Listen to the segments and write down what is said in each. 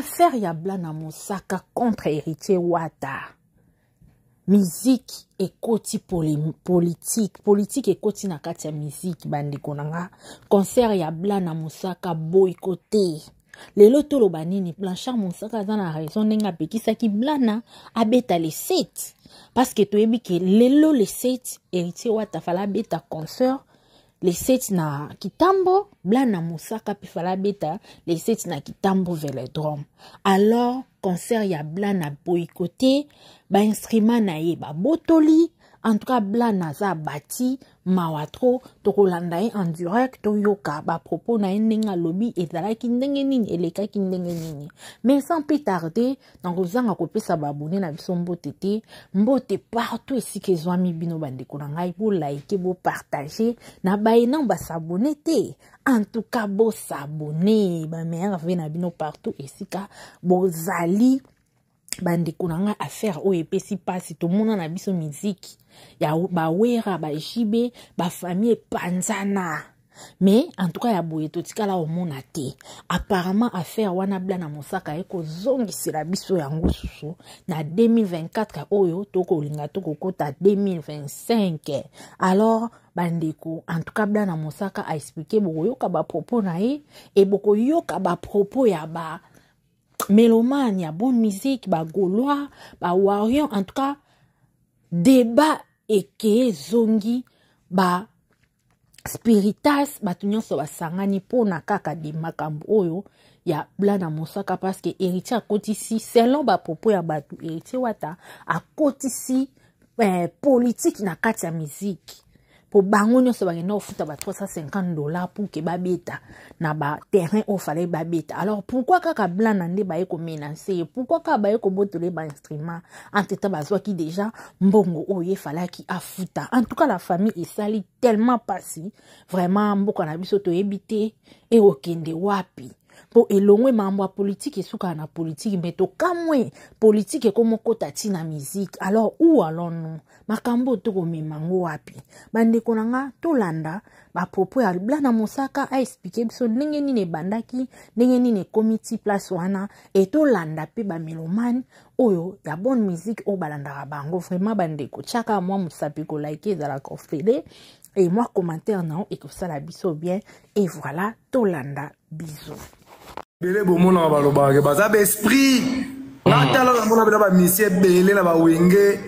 affaire ya Blana Mosaka contre Héritier Wata. Musique et koti politique et koti na kati ya musique bandi konanga. Concert ya Blana Mosaka boycotté. Lelo tolo banini Blanchard Mosaka zana raison nenga pekisa ki Blana abeta les 7 parce que to yebi ke lelo les 7 Héritier Wata fala beta concert les 7 na Kitambo Blana Mosaka pi fala beta les 7 na Kitambo Vélodrome. Alors concert ya Blana boycotté ba instrument na ye ba botoli. En tout cas, Blana za bati mawatro tokolanda en direct to yoka ba propos na nenga lobby ezala ki ndenge nini eleka ki ndenge nini. Mais sans plus tarder, donc ozanga kopesa ba abonné na biso mbote mbote partout ici que zwami bino bandeko na ngai bo like bo partager na baina ba s'abonner te. En tout cas, bo s'abonner ba meilleur ve na bino partout ici ka bo zali bande kunanga affaire o epesi pasi to mona na biso musique ya ba wera ba jibe ba famille panzana. Mais en tout cas ya boye to tikala o mona te apparemment affaire wana Blana Mosaka eko zongi sila biso yango susu na 2024 oyo toko linga toko kota 2025. Alors bandeko en tout cas Blana Mosaka a expliqué boko yoka ba propos na ye et boko yoka ba propos ya ba mélomane, ya bonne musique, ba gaulois, ba warrior, en tout cas, débat et que zongi, ba spiritas, ba tunyon so ba sangani po na kaka di makambo oyo, ya Blana Mosaka parce que héritier a kotisi, selon ba propos ya batu, héritier Wata, a kotisi politique na kati ya musique. Pour bango nyonso bagenda ofuta ba $350 pour que babeta na ba terrain au fallait babeta. Alors pourquoi kaka Blana nde ba eko menacer? Pourquoi ka ba eko botole ba instrument enteta bazwa ki déjà mbongo oye fallait ki afuta. En tout cas la famille esali tellement passé vraiment mboko na biso to ebité et okende wapi. Po elongwe mambo politique esuka na politique mais to kamwe politique comme kota tina musique. Alors où allons-nous? Makambo to komemango wapi? Bande konanga to landa ba propos ya Blana Mosaka a expliqué biso ndenge nini bandaki ndenge nini committee place wana et to landa pe ba melomane oyo ya bonne musique o balanda bango vraiment bande ko chaka moi musapi ko like za la confédé et moi commentaire non et que ça la biso bien et voilà to landa bisous. Belé bomona baloba ke baza ba esprit natala na mona bela ba misie belé na ba wenge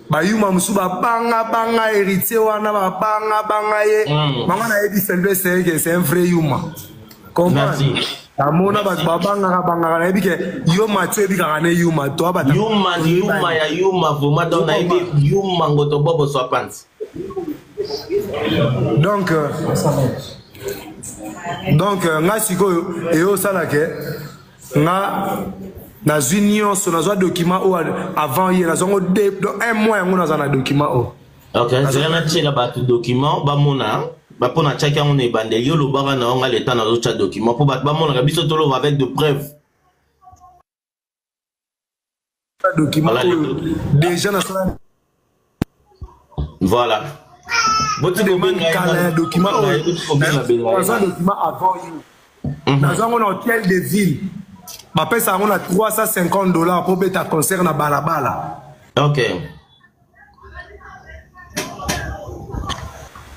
ba yuma musu ba banga héritier wana ba banga ye mama na ebi selbe c'est un vrai yuma comprendre amona ba banga na ebi ke yo matwe ebi ka ne yuma to ba yuma ya yuma vraiment donc na ebi yuma ngoto bobo so pants donc nga siko et au salake nga na union so na zo document ou avant hier na zo un mois yango na za na document o OK c'est na tshela ba document ba mona ba pona tshaka on e bande yo lo ba na nga l'état na zo tshaka document pour ba mona ka biso tolo avec de preuves document déjà na voilà votre document avant nous avons un hôtel de ville ma paie ça on a $350 pour bêta concert na balabala. OK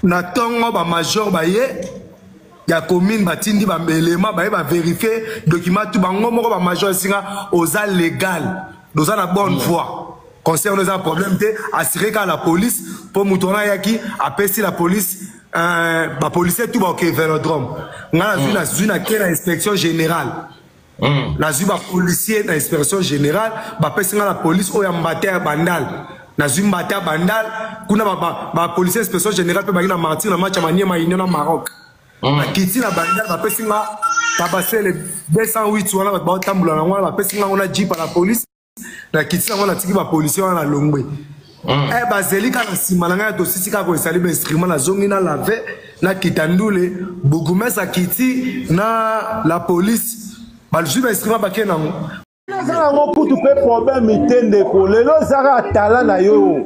na tongo ba major ba ye ya commune batindi ba élément ba vérifier document tout bango moko ba major singa oza légal doza na bonne voie. Concernant les problèmes, assurer qu'à la police, pour moutona yaki, apaiser la police, la police tout va au Vélodrome. On a vu la inspection générale. La vu la policier dans l'inspection générale, apaiser la police au Yambaté Bandal. La vu Mbaté Bandal, kuna la policier inspection générale peut bagner martyr dans match à manier maïnion au Maroc. La Kitty la Bandal, apaiser la tabasser les 208 sur la bas tamboula, la apaiser la on a dit par la police. La kitisa on a tiki ba policier na longwe ba zelika na simalanga to sisika ko esali ba instrument na zongi na lave na kitandule bugumesa kiti na la police ba lu ba instrument ba kenango na ngo putu pe problème itende ko lelo zara tala na yo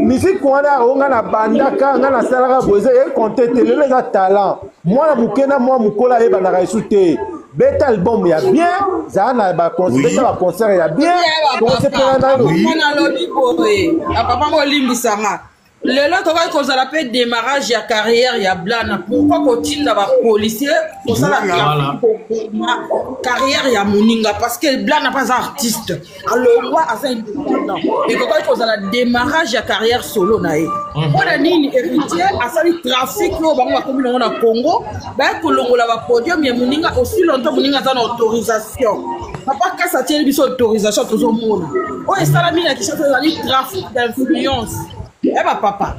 musique wana onga na bandaka nga na salaka boze e compter lelo za talent moi na mukena moi mukola e bandaka isute beta album ya bien zana ba concert ba concert ya bien donc c'est pas na yo na lobi boye papa mo limbisanga lelo toka kozala pe démarrage ya carrière ya Blana pourquoi kotinda ba policier pour ça la carrière ya Moninga parce que Blana pas artiste alors moi à ça important et pourquoi kozala démarrage ya carrière solo na ye wana nini héritier asali trafic yo bango bakomi na Congo ba kolongola ba podium ya Moninga aussi longtemps Moninga za na autorisation papa kasa tieli biso autorisation tozomona o esala mina kisha tozali trafic d'influence Eba papa.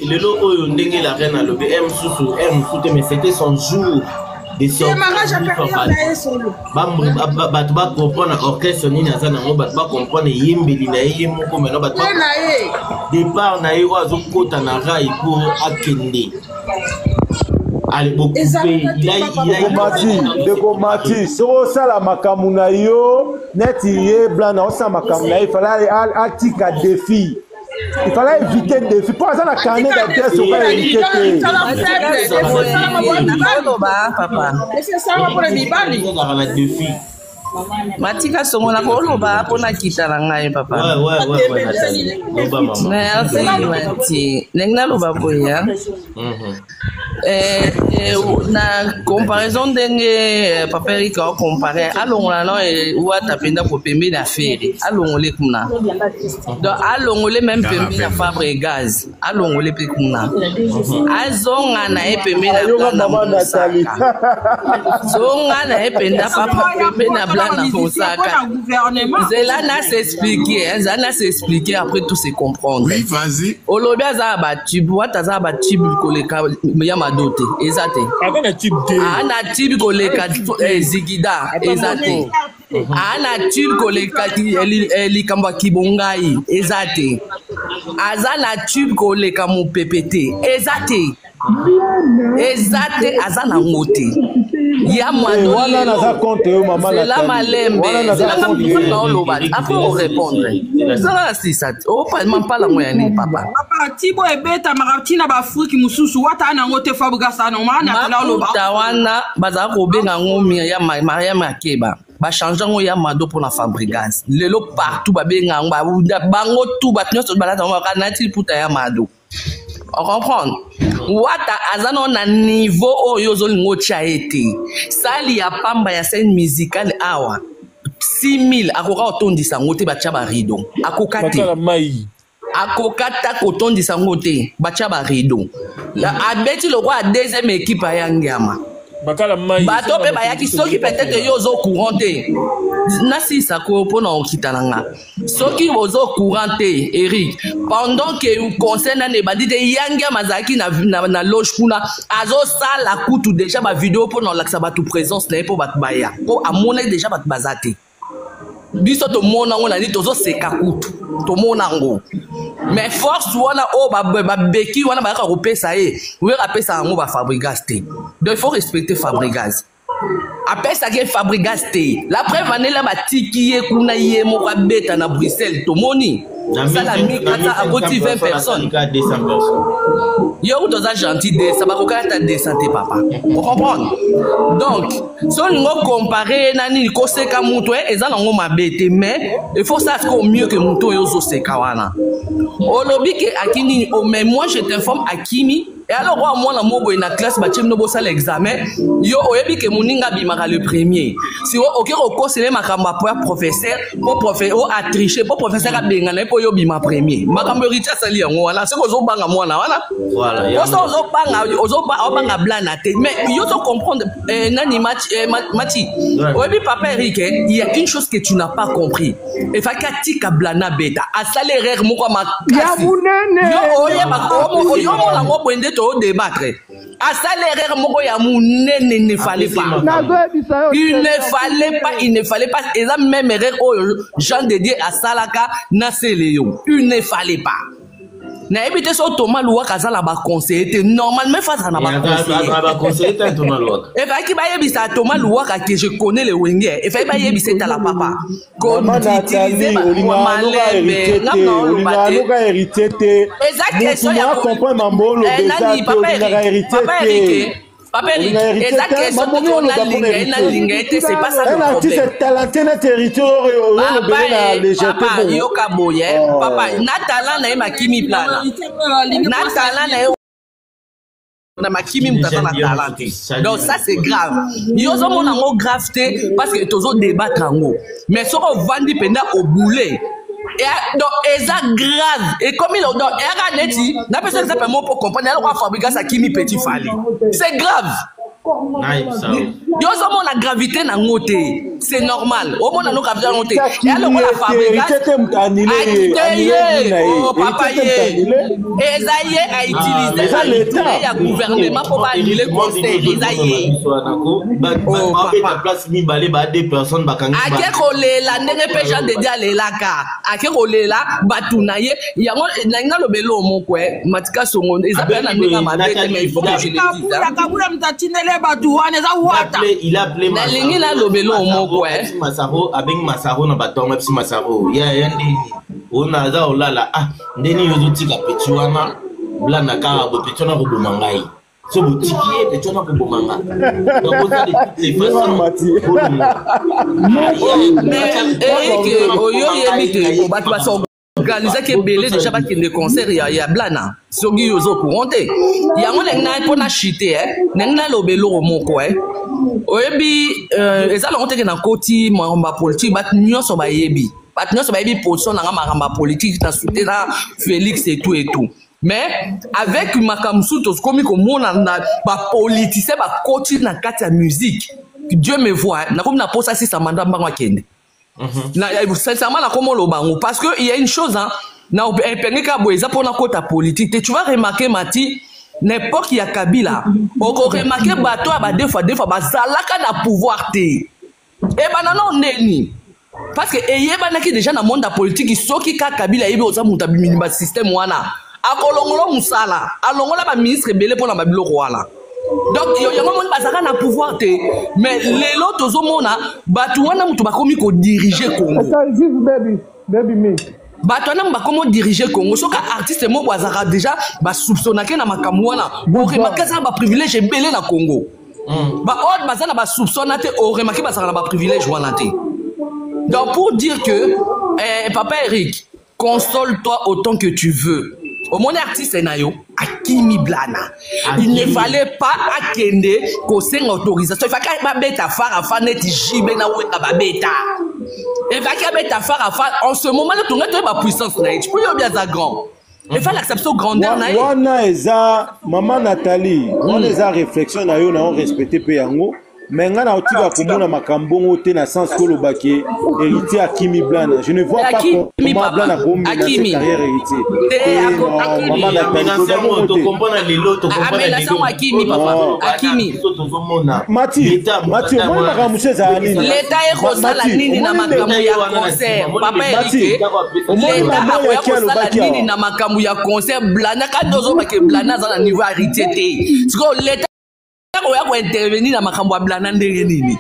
Lelo oyo ndenge la reine a lobé M mais c'était son jour de sortie. Démarrage à carrière na solo. Ba comprendre orchestre ni na sana ngo ba comprendre yembeli na yemoko meno ba départ na yo azokota na rai pour akende. Allez beaucoup Mati so sala makamu na yo net ye Blana osa makamu na il fallait atika défi il fallait éviter le défi pour ça na carnet d'adresse on va éviter défi Matika songola koloba pona kitala ngai papa. Merci Mati. Nengna loba boya. Na comparaison ndenge papa Eric a comparé alongola no wa tapenda ko pembe na fere alongole kuna. Donc alongole même pembe na Fabregas alongole pe kuna. Azonga na pembe na Nathalie. Zonga na penda papa pembe na Zela s'expliquer après tout se comprendre. Oui, vas-y. Olobia za ba tube, wata za ba tube koleka ya madote, ezate. Ana tube de. Ana tube koleka zigida, ezate. Ana tube koleka eli kamba kibongai, ezate. Azana tube koleka mu PPT, ezate. Ezate azana ngote. Yamano wana naza compte yo mama la la malembe zela ngapuna oloba afo répondre zela sisa o pas la moyenne papa tibo ebeta maratina ba fruki mususu wata na ngote Fabregas na mana la oloba tawana baza ko benga ngomi ya Mariam Akeba ba changer ngo ya mado pour la Fabregas lelo partout ba benga bango tout ba nyonso balata ngo kana ti puta ya mado. On comprend. Wata azano na niveau oyo zolingo cha ete. Sali ya pamba ya scène musicale awa. 6000 akoka otondisa ngote bacha ba rido. Akokate. Akokata kotondisa ngote bacha ba rido. La abeti loko a deuxième équipe ya ngama. Bato pe bayaki soki peut-être yo zo couranté. Nasi sako pona okitalanga. Soki ozo couranté Eric pendant que you concerne ne badite yanga mazaki na loge kuna azo sala kutu déjà ba vidéo pona laksa batu présence na po bat baya. Ko amona déjà bat bazate. Biso to mona ngona ni tozo seka kutu. To mona ngo. Mais force wana o ba beki wana ba ka kopesa e. We rapesa ngo ba Fabregas te. Donc il faut respecter Fabregas. Après ça que Fabregas te. La preuve année la batiki ye kuna ye mo ka beta na Bruxelles to moni. Ça la mikata a goti 20 personnes. Yo to za gentil de ça ba ko kata de santé papa. Vous comprenez? Donc, si on compare nani ko seka muto ezala ngo mabete mais il faut ça qu'on mieux que muto yo zo seka wana. Olobi ke akini o mais moi je t'informe Akimi et alors moi la mobo na classe ba chim no bo sala examen yo oyebi ke Moninga bimaka le premier. Si o ok ko conseiller makamba pour professeur pour professeur o a tricher pour professeur a benga na po yo bima premier. Makambo richa sali yango wala se ko zo banga mwana wala. Voilà. Ozo banga Blana te mais yo to comprendre nani Mati. Oyebi papa Eric, il y a une chose que tu n'as pas compris. Et fakatika Blana beta a salaire moko ma kasi. Yo oyeba ko yo mo la mo bwende to débattre. A salaire moko ya munene ne fallait pas. Il ne fallait pas. Et ça même erreur Jean de Dieu à Salaka na Seleyo. Il ne fallait pas. Na ebite so Thomas Louak azala ba conseiller normalement face à na ba conseiller Thomas Louak. Et va ki ba yebisa Thomas Louak que je connais le wenge et fa ba yebisa ta la papa comme utiliser ma malembe na hérité te exact question ya comprendre mambolo nani papa Eric Papa Eric, et ça question de linga, c'est pas ça le problème. Un artiste talenté dans le territoire, papa, yoka boye, papa, na talent na ma kimi plana. Na talent na ma kimi mutata na talent. Donc ça c'est grave. Yo zo mona ngo graveté parce que tozo débattre ngo. Mais so ko vandi penda au boulet. Et donc, c'est grave. Et comme il a dit, la personne s'appelle moi pour comprendre, elle va fabriquer ça qui mi petit fallait. C'est grave. Yo sommes la gravité na ngote, c'est normal. Au moins na gravité na ngote. Et alors on la fabrique. Oh papa ye. Esaïe a utilisé le gouvernement pour annuler le conseil. Esaïe. Oh papa. Place mi balé ba deux personnes bakanga. Ake kolela ndenge peja de dia lelaka. Ake kolela batunaye. Yango nanga lobelo moko matika songo. Ezapena na ndenge mabete mais il faut que je le dise. Il a appelé Malingi la lobelo moko Masaro avec Masaro na batonga psi Masaro ya yandi ona za olala ndeni yozuti ka petuana blana ka bo petuna ko bomangai so botiki petuna ko bomanga donc ça de toutes les façons mais oyo yebite ko batu baso organiser que belé déjà pas qu'il ne concert ya blana sogi yozo courante yango nenga pona chité nenga lobelo moko oyebi ezala onte ke na koti mamba politique bat nyonso ba yebi position na mamba politique ta soutenir Félix et tout mais avec makamsu to komi ko mona na ba politicien ba koti na kati ya musique Dieu me voit na comme na posa si ça mandat mbango kende sincèrement la comment le bango parce que il y a une chose na pengeka boeza pona kota politique tu vas remarquer Mati n'importe qui a Kabila on remarquer bato ba deux fois bazalaka na pouvoir te et banana neni parce que eyeba na ki déjà na monde politique soki ka Kabila yebe oza muta bimini système wana akolongolo musala alongola ba ministre belé pona ba biloko wala. Donc il y a un moment bazaka na pouvoir te mais les autres zomona batu wana mutu bakomi ko diriger Congo. Baby me. Batu wana bakomo diriger Congo soka artiste mo bazaka déjà ba soupçonnake na makambo wana bo remarquer ça ba privilège belé na Congo. Ba autre bazana ba soupçonnate o remarquer bazaka na ba privilège wana te. Donc pour dire que papa Eric, console-toi autant que tu veux. Au mon artiste nayo Akimi Blana. Il ne fallait pas akende ko senga autorisation. Il fallait pas beta fara net jibe na weka ba beta. Il fallait pas beta fara en ce moment là tout net ba puissance na. Tu peux y bien za grand. Il fallait accepter grandeur na. Wana eza maman Nathalie, on les a réflexion na yo na on respecter pe yango. Mais nga na otika komona makambongo te na sens ko lobaki héritier Akimi Blana. Je ne vois pas comment Blana bombe sa carrière héritier. Maman Nathalie, to comprendre les lots, to comprendre Akimi papa. Akimi. Mati, moi ramushe za nini? L'état est rosala nini na makambo ya concert. Papa Eric. L'état est rosala nini na makambo ya concert Blana ka dozo ba ke Blana za na niveau héritier te. Siko l'état on intervenir dans ma campagne Blana ndenge nini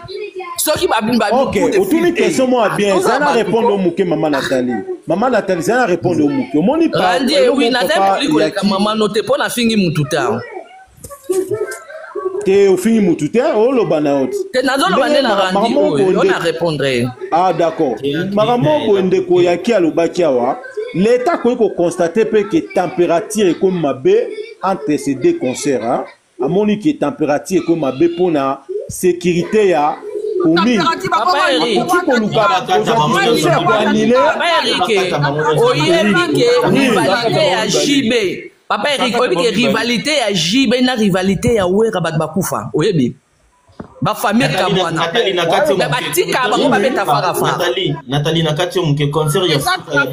soki babimba OK autour question moi bien ça na répondre au mouké maman Nathalie ça na répondre au mouké moni pas oui Nathalie ko maman note pour na fingi mututa te au fingi mututa o lo banaot te nazo lo bande na randi on a répondre d'accord maman bonde ko yaki alobaki awa l'état ko constater que température est comme mabe entre ces deux concerts à mon qui est température comme ma bépona sécurité ya commune papa Eric rivalité ya JB papa Eric oyebi rivalité ya JB na rivalité ya wera bat bakufa oyebi ba famille kabwana mais batika bango babeta farafa Nathalie nakati muke concert ya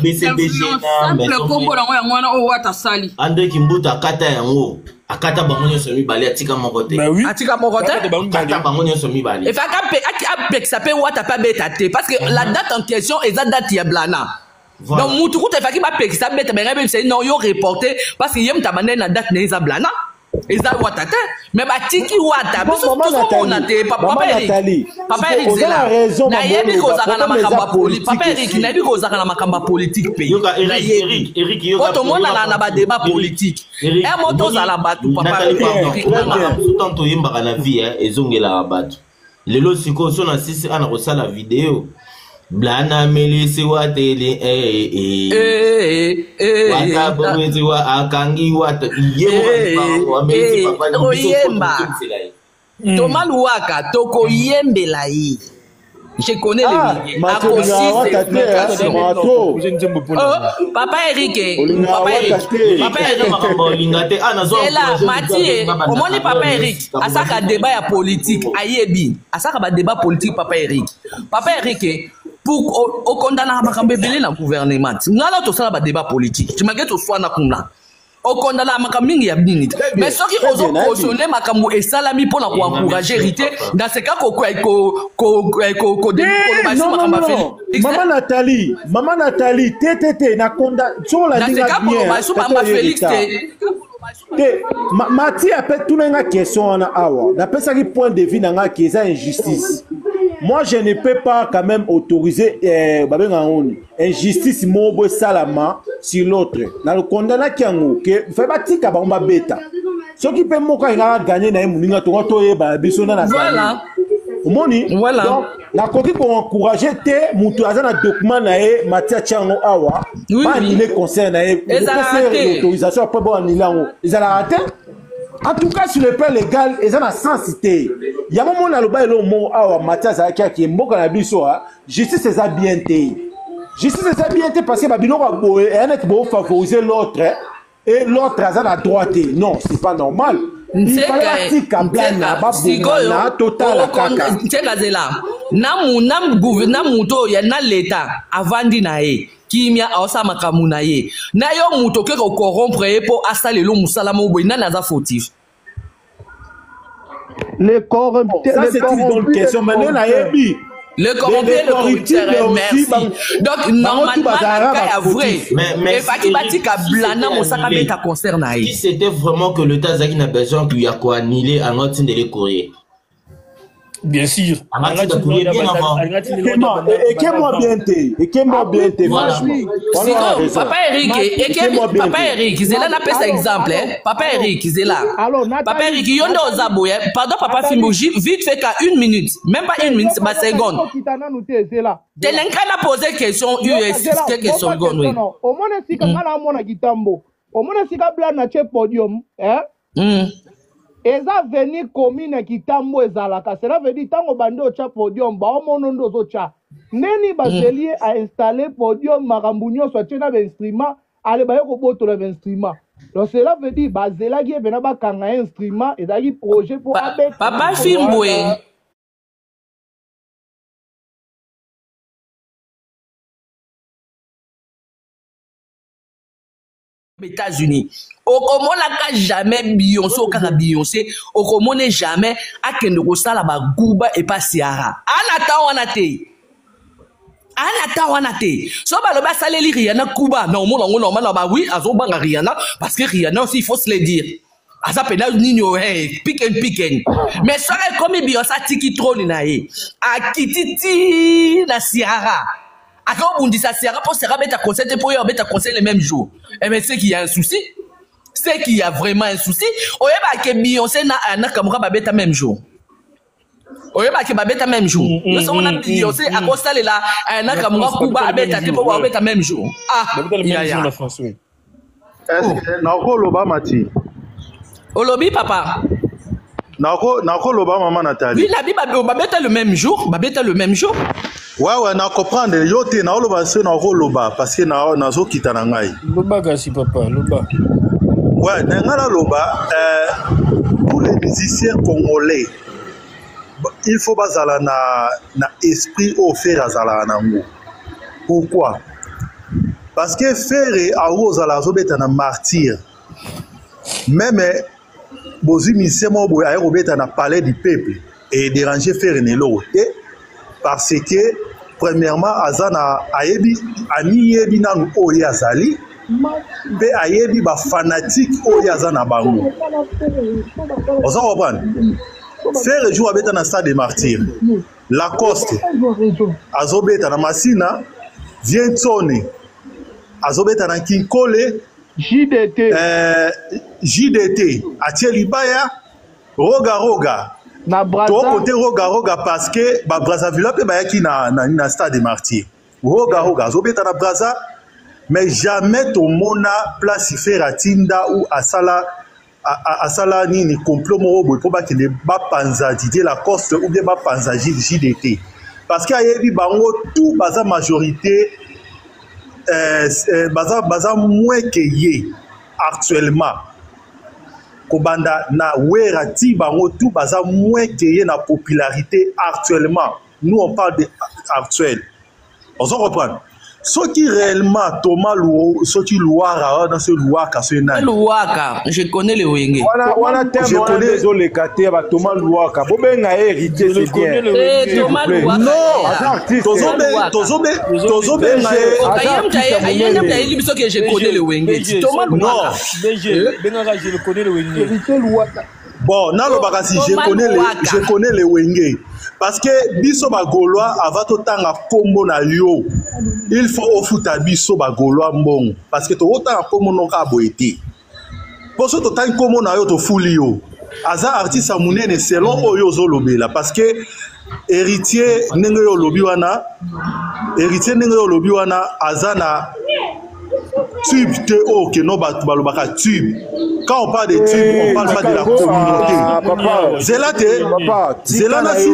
BCBG na simple kombo na ngo mwana o wata sali ande kimbuta kata yango akata bango nyoso mibale atika moko te atika moko te akata bango nyoso mibale et faka pe ça peut wata pas beta te parce que la date en question est la date ya Blana. Donc mutu kuta faki ba pe ça beta mais c'est non yo reporter parce que yem tabane na date na Blana. eza wata te mais batiki wata biso tozomona te papa Eric zela nayebi kozaka na makambo politique papa Eric nayebi kozaka na makambo politique pe Eric yoka tomonana na badébat politique moto ozala bato papa Eric tanto yembaka na vie ezongelaka bato lelo sikoyo so na sisi ana kosala video blana melisi watele wata bomezi wa akangi wata oyemba tomaluwaka tokoyembela ye je connais les papa Eric Mathieu omoni papa Eric asaka débat ya politique ayebi asaka ba débat politique papa Eric pour au condamner makambo ebele na gouvernement ngala to sala ba débat politique tu magete soit na kuna au condamner makambo mingi ya bini mais soki ozo cautionner makambo esalami pona ko encourager hérité dans ce cas maman Nathalie tétété na condamner sur la ligne bien Félix Mathieu appelle tout une question en awa d'après ça qui point de vue nanga qui est injustice. Moi, je ne peux pas quand même autoriser injustice mobo salama sur l'autre. Dans le condamnat qui a que fait bâti kabamba bêta. Ce qui peut moka gagner na muninga toye ba bisona na voilà. Voilà. Donc, la côté pour encourager te mutu azana document na e Mathieu Chango awa pas annuler conseil na e l'autorisation après bon annuler ngo. Ils allaient rater. En tout cas, sur le plan légal, ils ont la sensité. Il y a un moment où il y a un moment où Mathias a dit justice c'est bien été. Justice c'est bien été parce que Babylon va favoriser l'autre et l'autre a la droite. Non, c'est pas normal. Il fallait kimia aosa makamuna ye na yo muto ke ko corrompre po asalelo musala mo boina na za fautif les corrompus c'est une bonne question maintenant na yebi le corrompu le corrupteur merci donc normalement c'est vrai mais faki batika blana mosaka beta concerne aïe si c'était vraiment que le Tazaki n'a besoin qu'il y a quoi annuler en autre de les courrier. Bien sûr. Papa Eric, Zela n'a pas exemple. Papa Eric, Zela. Papa Eric, yondo ozaboye. Pardon, Papa Fimouji, vite fait qu'à 1 minute. Même pas 1 minute, c'est ma seconde. Telenka n'a posé question, US, quelques secondes, oui. Au moins, si quand on a Gitambo, au moins, si on a un podium, hein? Eza veni commune Kitambo ezalaka cela veut dire tango bando cha podium ba omonondo zo cha neni baselier a installer podium makambunyo so tena ba instrument ale ba yoko botola ba instrument donc cela veut dire bazela ki bena ba kanga instrument ezaki projet pour abet Papa Fimbwe États-Unis. Okomona jamais Beyoncé au kana Beyoncé, okomone jamais akende kosala ba guba et pas Ciara. Anata wana te. So ba loba saleli Rihanna Kuba. Non normal ba oui, azo banga Rihanna parce que Rihanna aussi il faut se le dire. Asa pena nino pick and. Mais ça comme Beyoncé tiki trône na ye. Akititi na Ciara. Quand on dit ça, c'est rapport, c'est rabattre conseil pour y mettre conseil le même jour. Et mais c'est qu'il y a un souci. C'est qu'il y a vraiment un souci. On est pas que Beyoncé n'a caméra babetta même jour. On est pas que babetta même jour. Nous sommes on a Beyoncé à constat là, n'a caméra Kuba babetta pour babetta même jour. Ah, ya. Est-ce nako loba mati? Olobi papa. Nako loba maman Nathalie. Oui, la Bible babetta le même jour, babetta le même jour. Ouais, na comprendre yo te na loba se na loba parce que na zo kitana ngai. Loba kasi papa, loba. Ouais, na ngala loba pour les musiciens congolais. Il faut bazala na esprit offert azala nango. Pourquoi? Parce que faire a ozala zo beta na martyr. Même bozi musicien mo boya a beta na palais du peuple et déranger faire nelo. Parce que premièrement azana ayebi ani yebi nanu oya azali mpe ayebi bafanatique oyo aza na bango oza comprendre Frère jour abeta na stade des martyrs Lacoste azobeta na Masina Vienzone azobeta na Kinkole JDT atie libaya roga na to côté roga parce que ba Brazzaville pe bayaki na stade des martyrs roga azobeta na Brazza mais jamais to mona place Frère Tinda ou asala nini complot moko boy po bakende bapanza Didier Lacoste ou bien bapanza JDT parce que ayebi bango tout baza majorité baza moins que ye actuellement kobanda na werati bango tout baza moins que ye na popularité actuellement nous on parle de actuel on s'en reprend ce qui réellement Thomas Louo, ce qui Louara dans ce Louaka, ce nani. Louaka, je connais le Wenge. Je connais les Katé, Thomas Louaka. Bobenga héritier, c'est bien. Thomas Louaka. Non, Tozobe. Je connais le Wenge. Thomas Louaka. Je connais le Wenge. Bon, nalo bakasi, je connais le Wenge. Parce que biso ba Gaulois avant to tanga kombo na yo. Il faut ofuta biso ba Gaulois mbongo parce que to otanga kombo no ka boete. Pour ça to tanga kombo na yo to fuli yo. Aza artiste munene selon oyo zo lobela parce que héritier ndenge yo lobi wana aza na tube te o que no ba balobaka tube. Quand on parle de tube, on parle pas de la communauté. Zelate